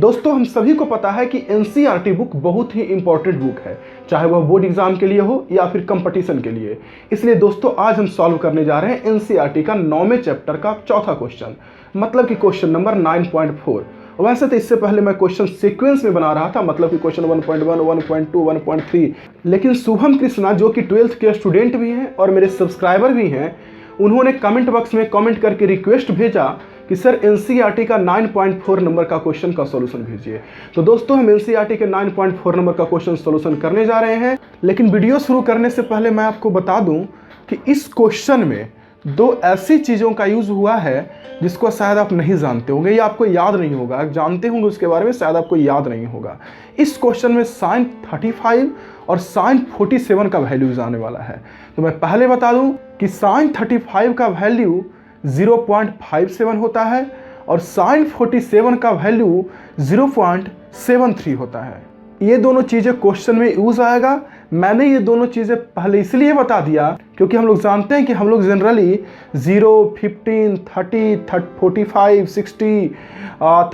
दोस्तों हम सभी को पता है कि एनसीईआरटी बुक बहुत ही इंपॉर्टेंट बुक है, चाहे वह बोर्ड एग्जाम के लिए हो या फिर कंपटीशन के लिए। इसलिए दोस्तों आज हम सॉल्व करने जा रहे हैं एनसीईआरटी का 9वें चैप्टर का चौथा क्वेश्चन, मतलब कि क्वेश्चन नंबर 9.4। वैसे तो इससे पहले मैं क्वेश्चन सीक्वेंस में बना रहा था, मतलब कि क्वेश्चन 1.1, 1.2, 1.3, लेकिन शुभम कृष्णा जो कि 12th के स्टूडेंट भी हैं और मेरे सब्सक्राइबर भी हैं, उन्होंने कमेंट बॉक्स में कमेंट करके रिक्वेस्ट भेजा कि सर एनसीईआरटी का 9.4 नंबर का क्वेश्चन का सॉल्यूशन भेजिए। तो दोस्तों हम एनसीईआरटी के 9.4 नंबर का क्वेश्चन सॉल्यूशन करने जा रहे हैं। लेकिन वीडियो शुरू करने से पहले मैं आपको बता दूं कि इस क्वेश्चन में दो ऐसी चीज़ों का यूज़ हुआ है जिसको शायद आप नहीं जानते होंगे या आपको याद नहीं होगा। आप जानते होंगे उसके बारे में, शायद आपको याद नहीं होगा। इस क्वेश्चन में sin 35 और sin 47 का वैल्यूज आने वाला है। तो मैं पहले बता दूं कि sin 35 का वैल्यू 0.57 होता है और sin 47 का वैल्यू 0.73 होता है। ये दोनों चीज़ें क्वेश्चन में यूज़ आएगा। मैंने ये दोनों चीज़ें पहले इसलिए बता दिया क्योंकि हम लोग जानते हैं कि हम लोग जनरली 0, 15, 30, 45, 60,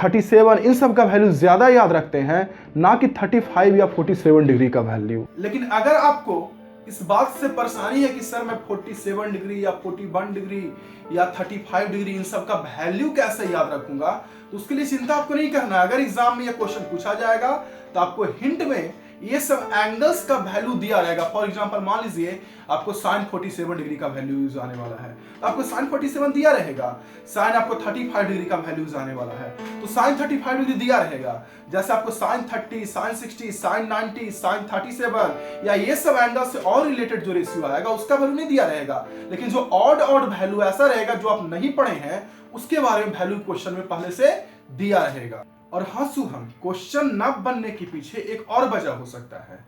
37 इन सब का वैल्यू ज़्यादा याद रखते हैं, ना कि 35 या 47 डिग्री का वैल्यू। लेकिन अगर आपको इस बात से परेशानी है कि सर मैं 47 डिग्री या 41 डिग्री या 35 डिग्री इन सब का वैल्यू कैसे याद रखूंगा, तो उसके लिए चिंता आपको नहीं करना है। अगर एग्जाम में यह क्वेश्चन पूछा जाएगा तो आपको हिंट में ये सब एंगल्स का वैल्यू दिया रहेगा। फॉर एग्जांपल मान लीजिए आपको sin 47 डिग्री का वैल्यू यूज आने वाला है, तो आपको sin 47 दिया रहेगा। sin आपको 35 डिग्री का वैल्यूज आने वाला है, तो sin 35 डिग्री दिया रहेगा। जैसे आपको sin 30, sin 60, sin 90, sin 37 या ये सब एंगल से और रिलेटेड जो रेशियो आएगा उसका वैल्यू नहीं दिया रहेगा। लेकिन जो ऑड वैल्यू ऐसा रहेगा जो आप नहीं पढ़े हैं उसके बारे में वैल्यू क्वेश्चन में पहले से दिया रहेगा। और हाँ शुभम, क्वेश्चन न बनने के पीछे एक और वजह हो सकता है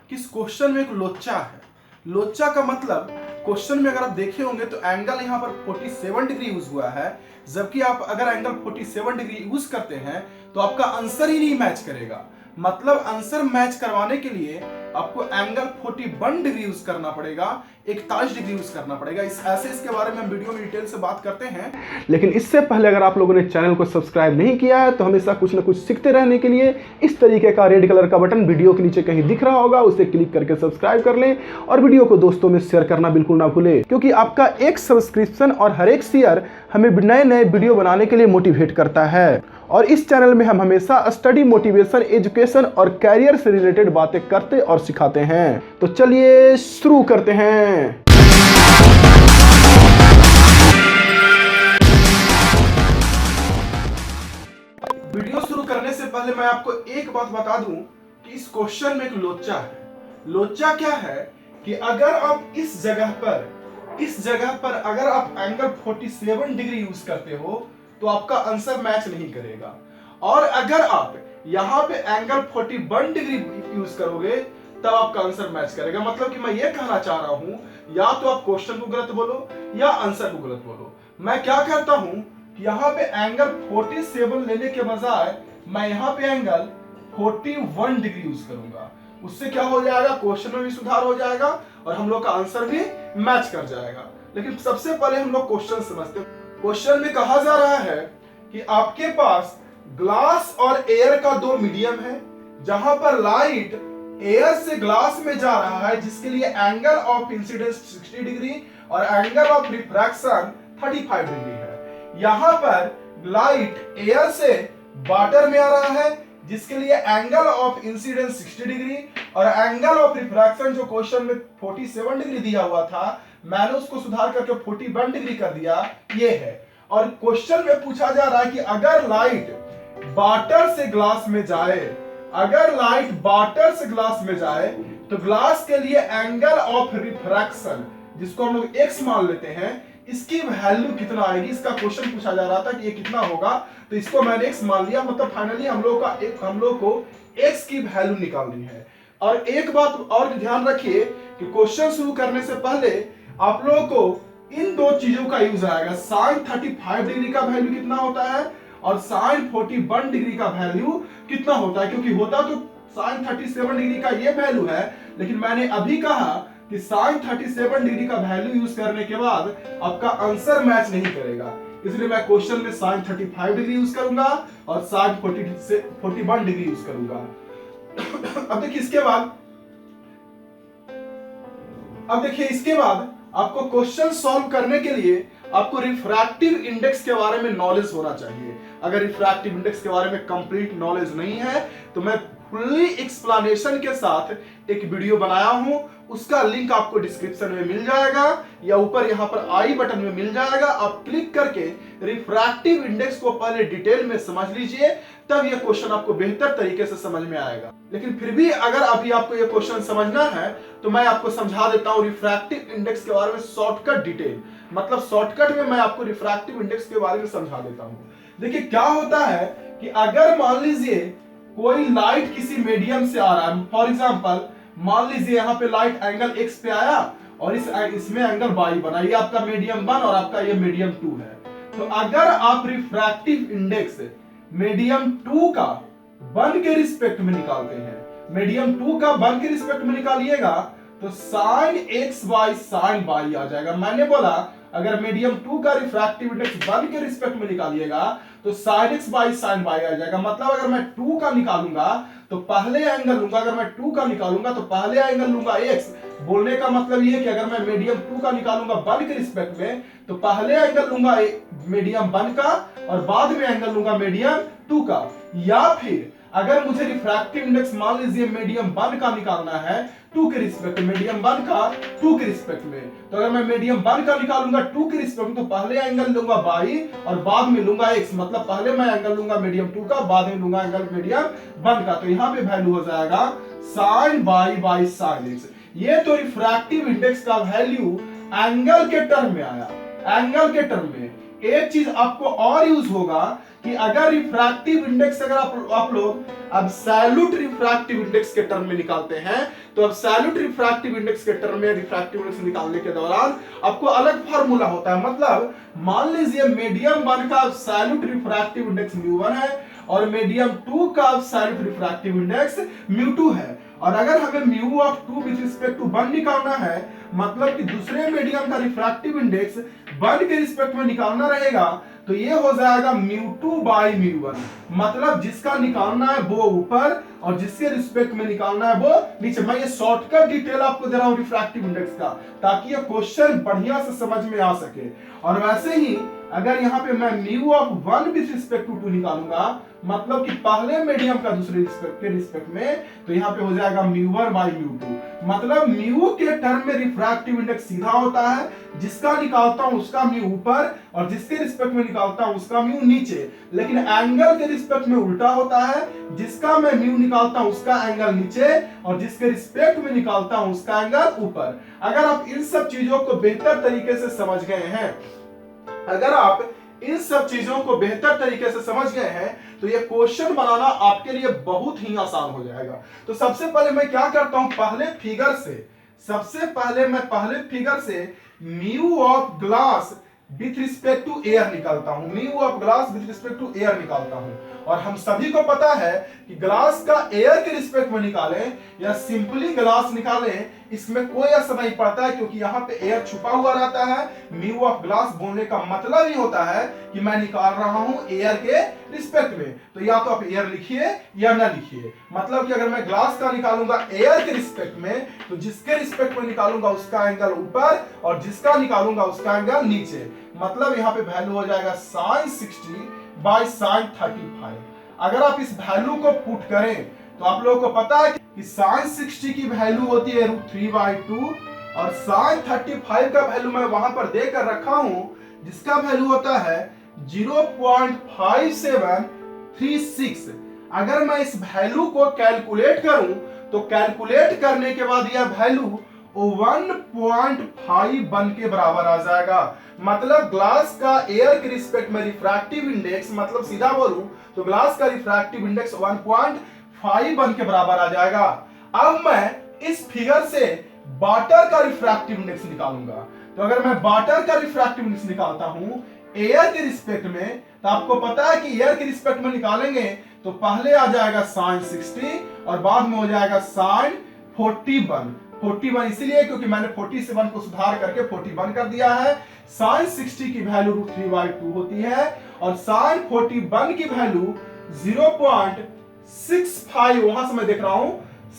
कि इस क्वेश्चन में एक लोचा है। लोचा का मतलब क्वेश्चन में अगर आप देखे होंगे तो एंगल यहाँ पर 47 डिग्री यूज हुआ है, जबकि आप अगर एंगल 47 डिग्री यूज करते हैं तो आपका आंसर ही नहीं मैच करेगा। मतलब आंसर मैच करवाने के लिए आपको एंगल 41 डिग्री यूज करना पड़ेगा, 41 डिग्री यूज करना पड़ेगा। इसके बारे में हम वीडियो में डिटेल से बात करते हैं। लेकिन इससे पहले अगर आप लोगों ने चैनल को सब्सक्राइब नहीं किया है तो हमेशा कुछ ना कुछ सीखते रहने के लिए इस तरीके का रेड कलर का बटन वीडियो के नीचे कहीं दिख रहा होगा, उसे क्लिक करके सब्सक्राइब कर लें और वीडियो को दोस्तों में शेयर करना बिल्कुल ना भूलें, क्योंकि आपका एक सब्सक्रिप्शन और हर एक शेयर हमें नए नए वीडियो बनाने के लिए मोटिवेट करता है। और इस चैनल में हम हमेशा स्टडी, मोटिवेशन, एजुकेशन और कैरियर से रिलेटेड बातें करते और सिखाते हैं। तो चलिए शुरू करते हैं। वीडियो शुरू करने से पहले मैं आपको एक बात बता दूं कि इस क्वेश्चन में एक लोचा है। लोचा क्या है कि अगर आप इस जगह पर अगर आप एंगल 47 डिग्री यूज करते हो तो आपका आंसर मैच नहीं करेगा, और अगर आप यहाँ पे एंगल 41 डिग्री यूज करोगे तब आपका आंसर मैच करेगा। मतलब कि मैं ये कहना चाह रहा हूं, या तो आप क्वेश्चन को गलत बोलो या आंसर को गलत बोलो। मैं क्या करता हूं कि यहाँ पे एंगल 47 लेने के बजाय मैं यहाँ पे एंगल 41 डिग्री यूज करूंगा। उससे क्या हो जाएगा, क्वेश्चन में भी सुधार हो जाएगा और हम लोग का आंसर भी मैच कर जाएगा। लेकिन सबसे पहले हम लोग क्वेश्चन समझते हैं। क्वेश्चन में कहा जा रहा है कि आपके पास ग्लास और एयर का दो मीडियम है, जहां पर लाइट एयर से ग्लास में जा रहा है, जिसके लिए एंगल ऑफ इंसिडेंस 60 डिग्री और एंगल ऑफ रिफ्रैक्शन 35 डिग्री है। यहां पर लाइट एयर से वाटर में आ रहा है, जिसके लिए एंगल ऑफ इंसिडेंस 60 डिग्री और एंगल ऑफ रिफ्रैक्शन जो क्वेश्चन में 47 डिग्री दिया हुआ था, मैंने उसको सुधार करके 41 डिग्री कर दिया, ये है। और क्वेश्चन में पूछा जा रहा है कि अगर लाइट वाटर से ग्लास में जाए, तो ग्लास के लिए एंगल ऑफ रिफ्रैक्शन, जिसको हम लोग x मान लेते हैं, इसकी वैल्यू कितना आएगी। इसका क्वेश्चन पूछा जा रहा था कि ये कितना होगा, तो इसको मैंने x मान लिया। मतलब फाइनली हम लोग को x की वैल्यू निकालनी है। और एक बात और ध्यान रखिए कि क्वेश्चन शुरू करने से पहले आप लोगों को इन दो चीजों का यूज आएगा। sin 35 डिग्री का वैल्यू कितना होता है और sin 41 डिग्री का वैल्यू कितना होता है, क्योंकि होता तो sin 37 डिग्री का ये वैल्यू है, लेकिन मैंने अभी कहा कि sin 37 डिग्री का वैल्यू यूज करने के बाद आपका आंसर मैच नहीं करेगा। इसलिए मैं क्वेश्चन में साइन 35 डिग्री यूज करूंगा और साइन 41 डिग्री यूज करूंगा। अब देखिए इसके बाद आपको क्वेश्चन सॉल्व करने के लिए आपको रिफ्रैक्टिव इंडेक्स के बारे में नॉलेज होना चाहिए। अगर रिफ्रैक्टिव इंडेक्स के बारे में कंप्लीट नॉलेज नहीं है तो मैं फुल्ली एक्सप्लेनेशन के साथ एक वीडियो बनाया हूं, उसका लिंक आपको डिस्क्रिप्शन में मिल जाएगा या ऊपर यहां पर आई बटन में मिल जाएगा। आप क्लिक करके रिफ्रैक्टिव इंडेक्स को पहले डिटेल में समझ लीजिए, तब यह क्वेश्चन आपको बेहतर तरीके से समझ में आएगा। लेकिन फिर भी अगर अभी आपको यह क्वेश्चन समझना है तो मैं आपको समझा देता हूं रिफ्रैक्टिव इंडेक्स के बारे में शॉर्टकट डिटेल, मतलब शॉर्टकट में मैं आपको रिफ्रैक्टिव इंडेक्स के बारे में समझा देता हूं। देखिए क्या होता है कि अगर मान लीजिए कोई लाइट किसी मीडियम से आ रहा है, फॉर एग्जांपल मान लीजिए यहाँ पे लाइट एंगल x पे आया और इसमें एंगल y बना, ये आपका मीडियम 1 और आपका ये मीडियम 2 है। तो अगर आप रिफ्रैक्टिव इंडेक्स मीडियम 2 का 1 के रिस्पेक्ट में निकालते हैं, मीडियम 2 का 1 के रिस्पेक्ट में निकालिएगा तो sine x by sine y आ जाएगा। मैंने बोला अगर मीडियम 2 का रिफ्रैक्टिव इंडेक्स 1 के रिस्पेक्ट में निकालिएगा तो sine x by sine y आ जाएगा। मतलब अगर मैं 2 का निकालूंगा तो पहले एंगल लूंगा, अगर मैं 2 का निकालूंगा तो पहले एंगल लूंगा x। बोलने का मतलब ये कि अगर मैं मीडियम 2 का निकालूंगा 1 के रिस्पेक्ट में तो पहले एंगल लूंगा मीडियम 1 का और बाद में एंगल लूंगा मीडियम 2 का। या फिर अगर मुझे रिफ्रैक्टिव इंडेक्स मान लीजिए मीडियम 1 का निकालना है 2 के रिस्पेक्ट, मीडियम 1 का 2 के रिस्पेक्ट में, तो अगर मैं मीडियम 1 का निकालूंगा 2 के रिस्पेक्ट में तो पहले एंगल लूंगा y और बाद में लूंगा x। मतलब पहले मैं एंगल लूंगा मीडियम 2 का, बाद में लूंगा एंगल मीडियम 1 का। तो यहां पे वैल्यू हो जाएगा sin y by sin x। ये तो रिफ्रैक्टिव इंडेक्स का वैल्यू एंगल के टर्म में आया। एंगल के टर्म में एक चीज आपको और यूज होगा कि अगर रिफ्रैक्टिव इंडेक्स अगर आप लोग एब्सोल्यूट रिफ्रैक्टिव इंडेक्स के टर्म में निकालते हैं तो एब्सोल्यूट रिफ्रैक्टिव इंडेक्स के टर्म में रिफ्रैक्टिव इंडेक्स निकालने के दौरान आपको अलग फार्मूला होता है। मतलब मान लीजिए मीडियम 1 का एब्सोल्यूट रिफ्रैक्टिव इंडेक्स μ1 है और मीडियम 2 का एब्सोल्यूट रिफ्रैक्टिव इंडेक्स μ2 है, और अगर हमें mu of 2 with respect to 1 निकालना है, मतलब कि दूसरे मीडियम का रिफ्रैक्टिव इंडेक्स 1 के रिस्पेक्ट में निकालना रहेगा, तो ये हो जाएगा μ2 बाई μ1। मतलब जिसका निकालना है वो ऊपर और जिसके रिस्पेक्ट में निकालना है वो नीचे। मैं ये शॉर्टकट डिटेल आपको दे रहा हूं रिफ्रैक्टिव इंडेक्स का, ताकि ये क्वेश्चन बढ़िया से समझ में आ सके। और वैसे ही अगर यहाँ पे मैं mu of 1 with respect to 2 निकालूंगा, मतलब कि पहले मीडियम का दूसरे रिस्पेक्ट में, तो यहाँ पे हो जाएगा μ1 बाई μ2। मतलब म्यू के टर्म में रिफ्रैक्टिव इंडेक्स सीधा होता है, जिसका निकालता हूं उसका म्यू ऊपर और जिसके रिस्पेक्ट में निकालता हूं उसका म्यू नीचे। लेकिन एंगल के रिस्पेक्ट में उल्टा होता है, जिसका मैं म्यू निकालता हूं उसका एंगल नीचे और जिसके रिस्पेक्ट में निकालता हूं उसका एंगल ऊपर। अगर आप इन सब चीजों को बेहतर तरीके से समझ गए हैं, अगर आप इन सब चीजों को बेहतर तरीके से समझ गए हैं तो ये क्वेश्चन बनाना आपके लिए बहुत ही आसान हो जाएगा। तो सबसे पहले मैं क्या करता हूं, पहले फिगर से mu of glass with respect to air निकालता हूं, mu of glass with respect to air निकालता हूं। और हम सभी को पता है कि ग्लास का एयर के रिस्पेक्ट में निकालें या सिंपली ग्लास निकालें, इसमें कोई असर नहीं पड़ता है, क्योंकि यहाँ पे एयर छुपा हुआ रहता है। म्यू ऑफ ग्लास बोलने का मतलब ही होता है कि मैं निकाल रहा हूं एयर के रिस्पेक्ट में। तो या तो आप एयर लिखिए या ना लिखिए, मतलब कि अगर मैं ग्लास का निकालूंगा एयर के रिस्पेक्ट में तो जिसके रिस्पेक्ट में निकालूंगा उसका एंगल ऊपर और जिसका निकालूंगा उसका एंगल नीचे। मतलब यहाँ पे वैल्यू हो जाएगा sin 60 बाई sin 35। अगर आप इस वैल्यू को पुट करें तो आप लोगों को पता है कि sin 60 की वैल्यू होती है √3/2 और sin 35 का वैल्यू मैं वहां पर देकर रखा हूं, जिसका वैल्यू होता है 0.5736। अगर मैं इस वैल्यू को कैलकुलेट करूं तो कैलकुलेट करने के बाद यह वैल्यू 1.5 बन के बराबर आ जाएगा। मतलब ग्लास का एयर के रिस्पेक्ट में रिफ्रैक्टिव इंडेक्स, मतलब सीधा बोलूं तो ग्लास का रिफ्रैक्टिव इंडेक्स 1.5 बन के बराबर आ जाएगा। अब मैं इस फिगर से वाटर का रिफ्रैक्टिव इंडेक्स निकालूंगा। तो अगर मैं वाटर का रिफ्रैक्टिव इंडेक्स निकालता हूं एयर के रिस्पेक्ट में, तो आपको पता है कि एयर के रिस्पेक्ट में निकालेंगे तो पहले आ जाएगा sin 60 और बाद में हो जाएगा sin 41। 41 इसलिए क्योंकि मैंने 47 को सुधार करके 41 कर दिया है। sin 60 की वैल्यू √3/2 होती है और sin 41 की वैल्यू 0.65 वहां से मैं देख रहा हूं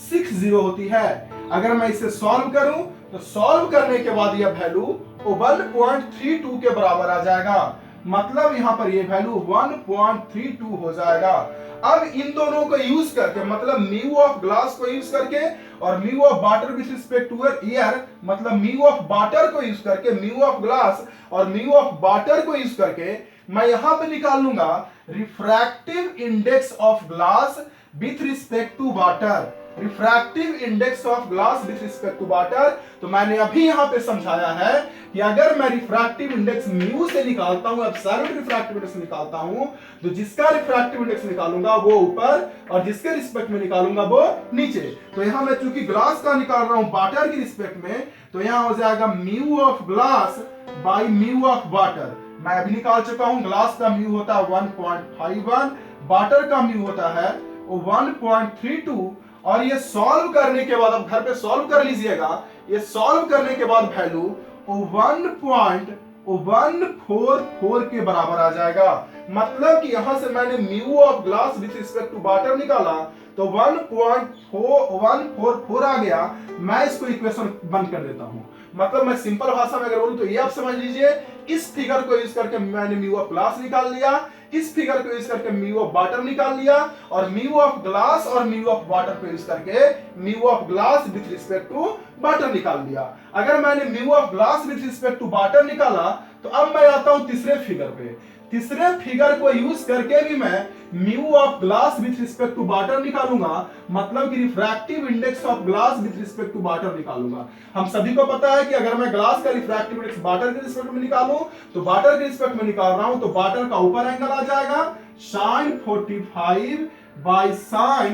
60 होती है। अगर मैं इसे सॉल्व करूं तो सॉल्व करने के बाद यह वैल्यू 1.32 के बराबर आ जाएगा। मतलब यहां पर यह वैल्यू 1.32 हो जाएगा। अब इन दोनों को यूज करके मतलब म्यू ऑफ ग्लास को यूज करके और mu of water with respect to air मतलब म्यू ऑफ वाटर को यूज करके म्यू ऑफ ग्लास और म्यू ऑफ वाटर को यूज करके मैं यहां पे निकाल लूंगा refractive index of glass with respect to water. Refractive index of glass with respect to water, तो मैंने अभी यहां पे समझाया है कि अगर मैं रिफ्रैक्टिव इंडेक्स म्यू से निकालता हूं, एब्सोल्यूट रिफ्रैक्टिव इंडेक्स निकालता हूं, तो जिसका रिफ्रैक्टिव इंडेक्स निकालूंगा वो ऊपर और जिसके रिस्पेक्ट में निकालूंगा वो नीचे। तो यहां मैं चूंकि ग्लास का निकाल रहा हूं वाटर की रिस्पेक्ट में, तो यहां हो जाएगा mu of glass by mu of water. मैं अभी निकाल चुका हूं, ग्लास का म्यू होता है 1.51, वाटर का म्यू होता है 1.32 और ये सॉल्व करने के बाद अब घर पे सॉल्व कर लीजिएगा। ये सॉल्व करने के बाद वैल्यू 1.144 के बराबर आ जाएगा। मतलब कि यहां से मैंने mu of glass with respect to water निकाला तो 1.144 आ गया। मैं इसको इक्वेशन बंद कर देता हूं। मतलब मैं सिंपल भाषा में अगर बोलूं तो ये आप समझ लीजिए, इस फिगर को यूज करके मैंने म्यू ऑफ ग्लास निकाल लिया, इस फिगर को यूज करके म्यू ऑफ वाटर निकाल लिया और म्यू ऑफ ग्लास और म्यू ऑफ वाटर को यूज करके mu of glass with respect to water निकाल लिया। अगर मैंने mu of glass with respect to water निकाला तो अब मैं आता हूं तीसरे फिगर पे। तीसरे फिगर को यूज करके भी मैं mu of glass with respect to water निकालूंगा, मतलब कि refractive index of glass with respect to water निकालूंगा। हम सभी को पता है कि अगर मैं ग्लास का रिफ्रैक्टिव इंडेक्स वाटर के रिस्पेक्ट में निकालूं तो वाटर के रिस्पेक्ट में निकाल रहा हूं तो वाटर का ऊपर एंगल आ जाएगा sin 45 by sin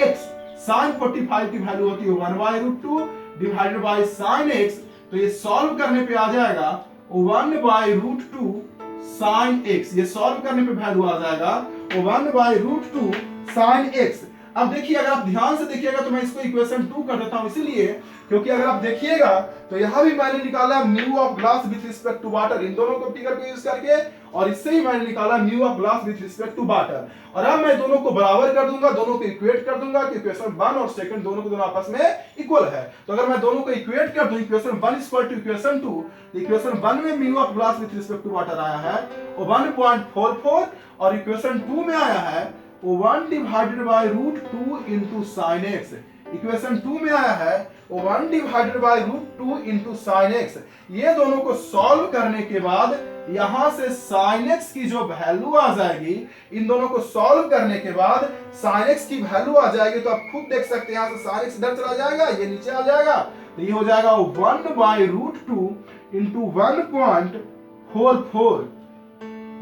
x। sin 45 की वैल्यू होती है 1/√2 डिवाइडेड बाय sin x, तो ये सॉल्व करने पे आ जाएगा 1/√2 sin x। ये सॉल्व करने पे वैल्यू आ जाएगा 1/√2 sin x। अब देखिए, अगर आप ध्यान से देखिएगा तो मैं इसको इक्वेशन 2 कर देता हूं, इसीलिए क्योंकि अगर आप देखिएगा तो यहां भी मैंने निकाला mu of glass with respect to water, इन दोनों को फिगर को यूज करके, और इससे ही मैंने निकाला mu of glass with respect to water. और अब मैं दोनों को बराबर कर दूंगा, दोनों को इक्वेट कर दूंगा कि इक्वेशन 1 और सेकंड दोनों को दोनों आपस में इक्वल है। तो अगर मैं दोनों को इक्वेट कर दूं, equation 1 equal to equation 2, equation 1 में mu of glass with respect to water आया है 1.44 और इक्वेशन 2 में आया है 1/√2 into sin x। इक्वेशन 2 में आया है 1/√2 into sin x। ये दोनों को सॉल्व करने के बाद यहां से sin x की जो वैल्यू आ जाएगी, इन दोनों को सॉल्व करने के बाद sin x की वैल्यू आ जाएगी, तो आप खुद देख सकते हैं यहां से sin x इधर चला जाएगा, ये नीचे आ जाएगा, तो ये हो जाएगा 1/√2 into 1.44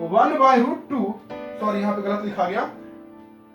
1/√2, सॉरी यहां पे गलत लिखा गया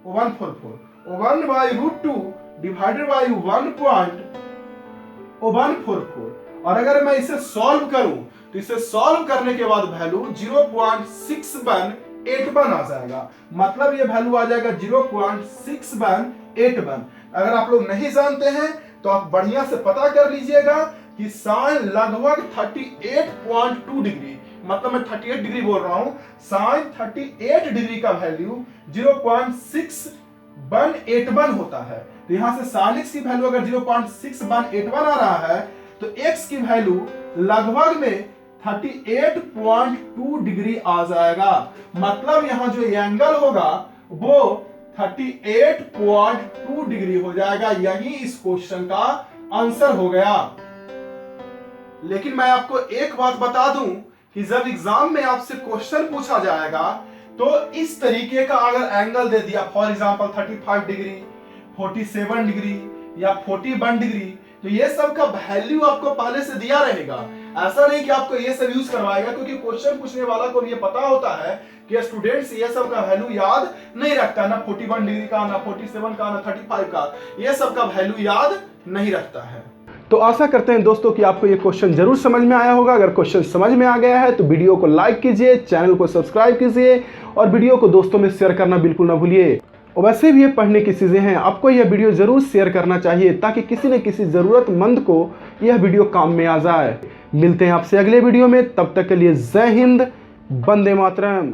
144 1/√2 डिवाइडेड बाय 1.144। और अगर मैं इसे सॉल्व करूं तो इसे सॉल्व करने के बाद वैल्यू 0.6181 आ जाएगा। मतलब ये वैल्यू आ जाएगा 0.6181। अगर आप लोग नहीं जानते हैं तो आप बढ़िया से पता कर लीजिएगा कि साइन लगभग 38.2 डिग्री, मतलब मैं 38 डिग्री बोल रहा हूं, साइन 38 डिग्री का वैल्यू 0.6181 होता है। तो यहां से साइन x की वैल्यू अगर 0.6181 आ रहा है तो x की वैल्यू लगभग में 38.2 डिग्री आ जाएगा। मतलब यहां जो एंगल होगा वो 38.2 डिग्री हो जाएगा। यही इस क्वेश्चन का आंसर हो गया। लेकिन मैं आपको एक बात बता दूं कि जब एग्जाम में आपसे क्वेश्चन पूछा जाएगा तो इस तरीके का अगर एंगल दे दिया, फॉर एग्जांपल 35 डिग्री, 47 डिग्री या 41 डिग्री, तो ये सब का वैल्यू आपको पहले से दिया रहेगा। ऐसा नहीं कि आपको ये सब यूज करवाएगा, क्योंकि क्वेश्चन पूछने वाला को ये पता होता है कि स्टूडेंट्स ये सब का वैल्यू याद नहीं रखता, ना 41 डिग्री का, ना 47 का, ना 35 का, ये सब का वैल्यू याद नहीं रखता है। तो आशा करते हैं दोस्तों कि आपको ये क्वेश्चन जरूर समझ में आया होगा। अगर क्वेश्चन समझ में आ गया है तो वीडियो को लाइक कीजिए, चैनल को सब्सक्राइब कीजिए और वीडियो को दोस्तों में शेयर करना बिल्कुल ना भूलिए। और वैसे भी ये पढ़ने की चीज़ें हैं, आपको यह वीडियो ज़रूर शेयर करना चाहिए ताकि किसी न किसी ज़रूरतमंद को यह वीडियो काम में आ जाए। मिलते हैं आपसे अगले वीडियो में, तब तक के लिए जय हिंद, वंदे मातरम।